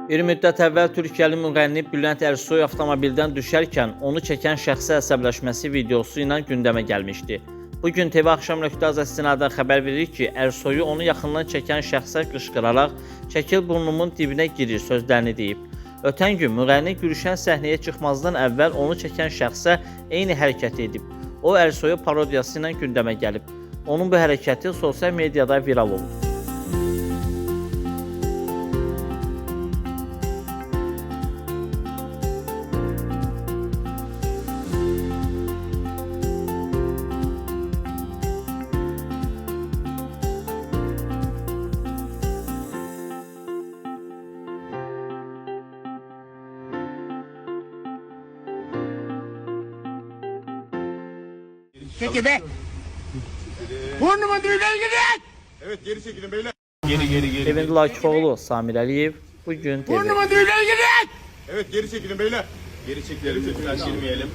Bir müddət əvvəl Türkiyəli müğənni Bülent Ersoy avtomobildən düşərkən onu çəkən şəxsə əsəbləşməsi videosu ilə gündəmə gəlmişdi. Bugün TV Axşam.az istinadən xəbər verir ki, Ersoyu onu yaxından çəkən şəxsə qışqıraraq "Çəkil burnumun dibinə girir" sözlərini deyib. Ötən gün müğənni Gülşən səhnəyə çıxmazdan əvvəl onu çəkən şəxsə eyni hərəkəti edib. O Ersoyu parodiyası ilə gündəmə gəlib. Onun bu hərəkəti sosial mediada viral olub. Çekil be! Burnumun dibine gidin! Evet, geri çekilin beyler. Evind Lakifoğlu, Samir Əliyev, Bugün TV. Burnumun dibine gidin! Evet, geri çekilin beyler. Geri çekilelim, lütfen girmeyelim.